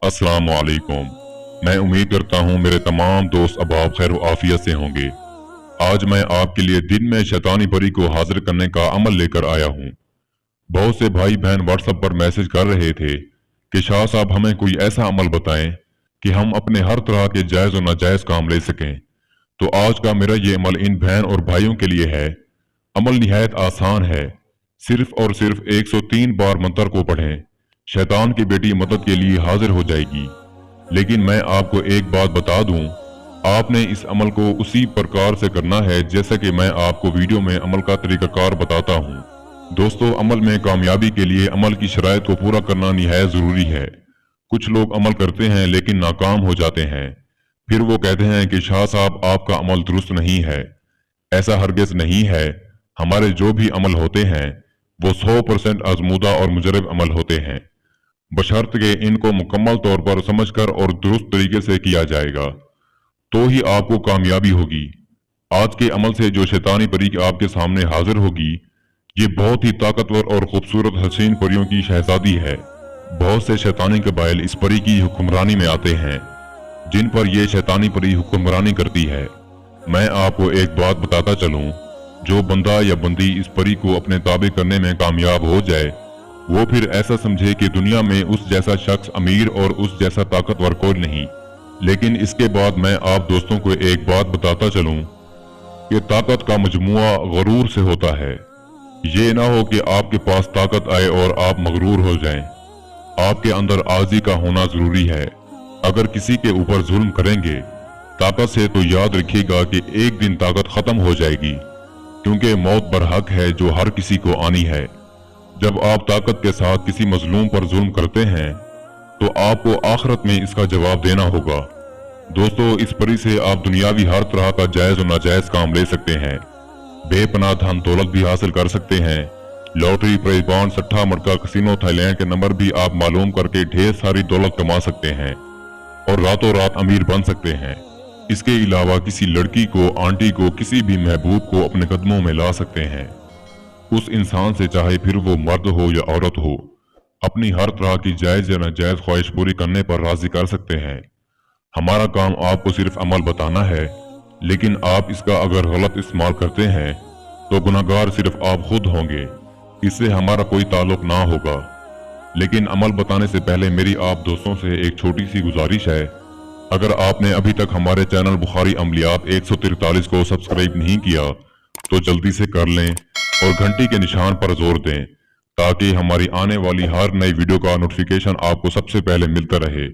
अस्सलाम वालेकुम। मैं उम्मीद करता हूँ मेरे तमाम दोस्त अहबाब खैर व आफियत से होंगे। आज मैं आपके लिए दिन में शैतानी परी को हाजिर करने का अमल लेकर आया हूँ। बहुत से भाई बहन व्हाट्सएप पर मैसेज कर रहे थे कि शाह साहब हमें कोई ऐसा अमल बताएं कि हम अपने हर तरह के जायज़ और नाजायज़ काम ले सकें। तो आज का मेरा ये अमल इन बहन और भाइयों के लिए है। अमल निहायत आसान है। सिर्फ और सिर्फ 103 बार मंत्र को पढ़ें। शैतान की बेटी मदद के लिए हाजिर हो जाएगी। लेकिन मैं आपको एक बात बता दूं, आपने इस अमल को उसी प्रकार से करना है जैसे कि मैं आपको वीडियो में अमल का तरीकाकार बताता हूं। दोस्तों, अमल में कामयाबी के लिए अमल की शराइत को पूरा करना निहायत ज़रूरी है। कुछ लोग अमल करते हैं लेकिन नाकाम हो जाते हैं। फिर वो कहते हैं कि शाह साहब आपका अमल दुरुस्त नहीं है। ऐसा हरगिज़ नहीं है। हमारे जो भी अमल होते हैं वो 100% आजमूदा और मुजरब अमल होते हैं, बशर्ते इनको मुकम्मल तौर पर समझकर और दुरुस्त तरीके से किया जाएगा तो ही आपको कामयाबी होगी। आज के अमल से जो शैतानी परी आपके सामने हाजिर होगी, ये बहुत ही ताकतवर और खूबसूरत हसीन परियों की शहजादी है। बहुत से शैतानी कबाइल इस परी की हुक्मरानी में आते हैं, जिन पर यह शैतानी परी हुक्मरानी करती है। मैं आपको एक बात बताता चलूं, जो बंदा या बंदी इस परी को अपने ताबे करने में कामयाब हो जाए, वो फिर ऐसा समझे कि दुनिया में उस जैसा शख्स अमीर और उस जैसा ताकतवर कोई नहीं। लेकिन इसके बाद मैं आप दोस्तों को एक बात बताता चलूं कि ताकत का मजमुआ गरूर से होता है। ये ना हो कि आपके पास ताकत आए और आप मगरूर हो जाएं। आपके अंदर आजी का होना जरूरी है। अगर किसी के ऊपर जुल्म करेंगे ताकत से तो याद रखिएगा कि एक दिन ताकत खत्म हो जाएगी, क्योंकि मौत बरहक है जो हर किसी को आनी है। जब आप ताकत के साथ किसी मजलूम पर जुल्म करते हैं तो आपको आखिरत में इसका जवाब देना होगा। दोस्तों, इस परी से आप दुनियावी हर तरह का जायज और नाजायज काम ले सकते हैं। बेपनाह धन दौलत भी हासिल कर सकते हैं। लॉटरी, प्राइज बॉन्ड, सट्टा मटका, कसिनो, थाईलैंड के नंबर भी आप मालूम करके ढेर सारी दौलत कमा सकते हैं और रातों रात अमीर बन सकते हैं। इसके अलावा किसी लड़की को, आंटी को, किसी भी महबूब को अपने कदमों में ला सकते हैं। उस इंसान से, चाहे फिर वो मर्द हो या औरत हो, अपनी हर तरह की जायज या नाजायज ख्वाहिश पूरी करने पर राजी कर सकते हैं। हमारा काम आपको सिर्फ अमल बताना है, लेकिन आप इसका अगर गलत इस्तेमाल करते हैं तो गुनाहगार सिर्फ आप खुद होंगे। इससे हमारा कोई ताल्लुक ना होगा। लेकिन अमल बताने से पहले मेरी आप दोस्तों से एक छोटी सी गुजारिश है। अगर आपने अभी तक हमारे चैनल बुखारी अमलियात 143 को सब्सक्राइब नहीं किया तो जल्दी से कर लें और घंटी के निशान पर जोर दें, ताकि हमारी आने वाली हर नई वीडियो का नोटिफिकेशन आपको सबसे पहले मिलता रहे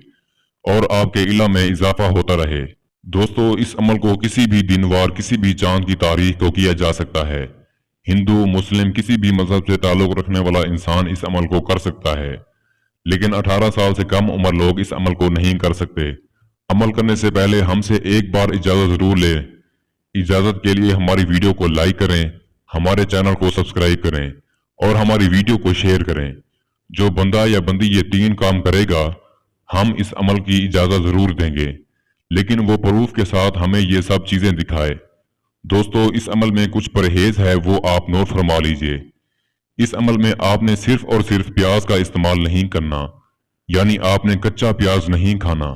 और आपके इल्म में इजाफा होता रहे। दोस्तों, इस अमल को किसी भी दिन वार, किसी भी चांद की तारीख को किया जा सकता है। हिंदू, मुस्लिम, किसी भी मजहब से ताल्लुक रखने वाला इंसान इस अमल को कर सकता है, लेकिन 18 साल से कम उम्र लोग इस अमल को नहीं कर सकते। अमल करने से पहले हमसे एक बार इजाजत जरूर लें। इजाजत के लिए हमारी वीडियो को लाइक करें, हमारे चैनल को सब्सक्राइब करें और हमारी वीडियो को शेयर करें। जो बंदा या बंदी ये 3 काम करेगा, हम इस अमल की इजाजत जरूर देंगे, लेकिन वो प्रूफ के साथ हमें ये सब चीजें दिखाए। दोस्तों, इस अमल में कुछ परहेज है, वो आप नोट फरमा लीजिए। इस अमल में आपने सिर्फ और सिर्फ प्याज का इस्तेमाल नहीं करना, यानी आपने कच्चा प्याज नहीं खाना।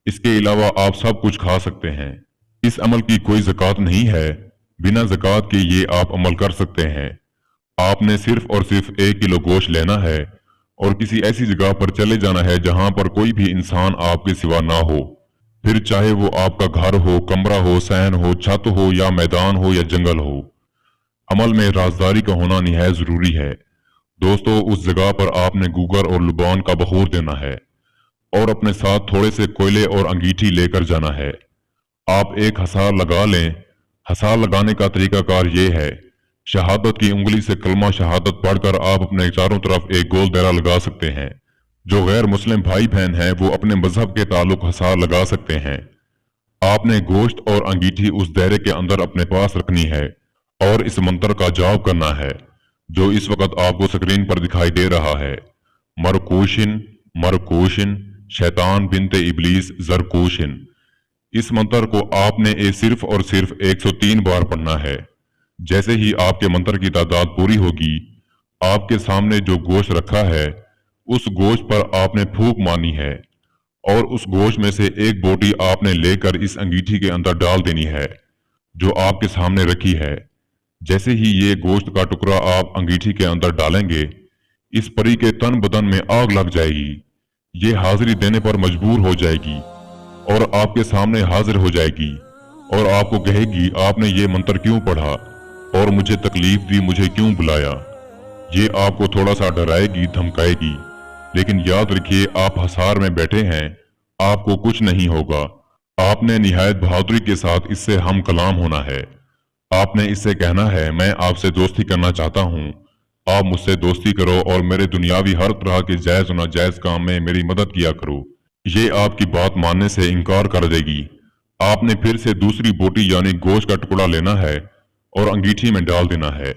इसके अलावा आप सब कुछ खा सकते हैं। इस अमल की कोई ज़कात नहीं है। बिना ज़कात के ये आप अमल कर सकते हैं। आपने सिर्फ और सिर्फ 1 किलो गोश्त लेना है और किसी ऐसी जगह पर चले जाना है जहां पर कोई भी इंसान आपके सिवा ना हो। फिर चाहे वो आपका घर हो, कमरा हो, सहन हो, छत हो या मैदान हो या जंगल हो। अमल में राजदारी का होना निहायत जरूरी है। दोस्तों, उस जगह पर आपने गूगर और लुबान का बखूर देना है और अपने साथ थोड़े से कोयले और अंगीठी लेकर जाना है। आप एक हसार लगा लें। हसार लगाने का तरीकाकार ये है, शहादत की उंगली से कलमा शहादत पढ़कर आप अपने चारों तरफ एक गोल दायरा लगा सकते हैं। जो गैर मुस्लिम भाई बहन हैं वो अपने मजहब के ताल्लुक हसार लगा सकते हैं। आपने गोश्त और अंगीठी उस दायरे के अंदर अपने पास रखनी है और इस मंत्र का जाप करना है, जो इस वक्त आपको स्क्रीन पर दिखाई दे रहा है। मरकूशिन मरकूशिन शैतान बिनते इबलीस जरकूशिन। इस मंत्र को आपने सिर्फ और सिर्फ 103 बार पढ़ना है। जैसे ही आपके मंत्र की तादाद पूरी होगी, आपके सामने जो गोश्त रखा है उस गोश्त पर आपने फूंक मारनी है और उस गोश्त में से एक बोटी आपने लेकर इस अंगीठी के अंदर डाल देनी है जो आपके सामने रखी है। जैसे ही ये गोश्त का टुकड़ा आप अंगीठी के अंदर डालेंगे, इस परी के तन बदन में आग लग जाएगी। ये हाजिरी देने पर मजबूर हो जाएगी और आपके सामने हाजिर हो जाएगी और आपको कहेगी, आपने ये मंत्र क्यों पढ़ा और मुझे तकलीफ दी, मुझे क्यों बुलाया। ये आपको थोड़ा सा डराएगी, धमकाएगी, लेकिन याद रखिए आप हसार में बैठे हैं, आपको कुछ नहीं होगा। आपने निहायत बहादुरी के साथ इससे हम कलाम होना है। आपने इससे कहना है, मैं आपसे दोस्ती करना चाहता हूँ, आप मुझसे दोस्ती करो और मेरे दुनियावी हर तरह के जायज और नाजायज काम में मेरी मदद किया करो। ये आपकी बात मानने से इनकार कर देगी। आपने फिर से दूसरी बोटी यानी गोश्त का टुकड़ा लेना है और अंगीठी में डाल देना है।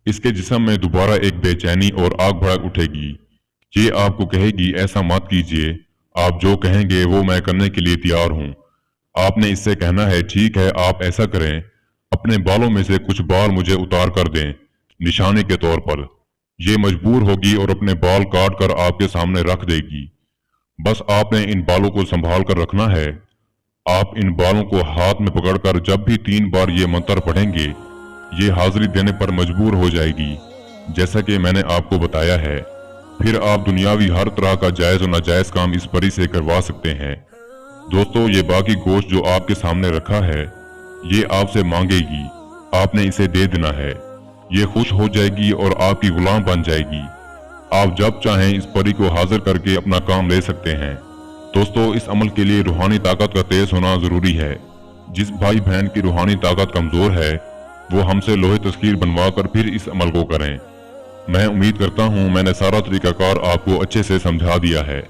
इसके जिस्म में दोबारा एक बेचैनी और आग भड़क उठेगी। ये आपको कहेगी, ऐसा मत कीजिए, आप जो कहेंगे वो मैं करने के लिए तैयार हूँ। आपने इससे कहना है, ठीक है आप ऐसा करें, अपने बालों में से कुछ बाल मुझे उतार कर दें निशाने के तौर पर। ये मजबूर होगी और अपने बाल काट कर आपके सामने रख देगी। बस आपने इन बालों को संभाल कर रखना है। आप इन बालों को हाथ में पकड़कर जब भी 3 बार ये मंत्र पढ़ेंगे, ये हाजिरी देने पर मजबूर हो जाएगी, जैसा कि मैंने आपको बताया है। फिर आप दुनियावी हर तरह का जायज और नाजायज काम इस परी से करवा सकते हैं। दोस्तों, ये बाकी गोश्त जो आपके सामने रखा है, ये आपसे मांगेगी, आपने इसे दे देना है। ये खुश हो जाएगी और आपकी गुलाम बन जाएगी। आप जब चाहें इस परी को हाजिर करके अपना काम ले सकते हैं। दोस्तों, इस अमल के लिए रूहानी ताकत का तेज होना जरूरी है। जिस भाई बहन की रूहानी ताकत कमजोर है, वो हमसे लोहे तस्कीर बनवा कर फिर इस अमल को करें। मैं उम्मीद करता हूँ मैंने सारा तरीकाकार आपको अच्छे से समझा दिया है।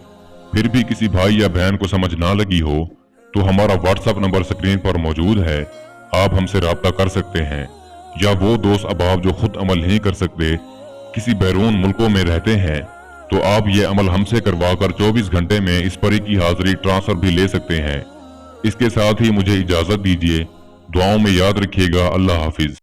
फिर भी किसी भाई या बहन को समझ ना लगी हो तो हमारा व्हाट्सएप नंबर स्क्रीन पर मौजूद है, आप हमसे राब्ता कर सकते हैं। या वो दोस्त अहबाब जो खुद अमल नहीं कर सकते, किसी बैरून मुल्कों में रहते हैं, तो आप ये अमल हमसे करवाकर 24 घंटे में इस परी की हाजिरी ट्रांसफर भी ले सकते हैं। इसके साथ ही मुझे इजाजत दीजिए। दुआओं में याद रखिएगा। अल्लाह हाफिज।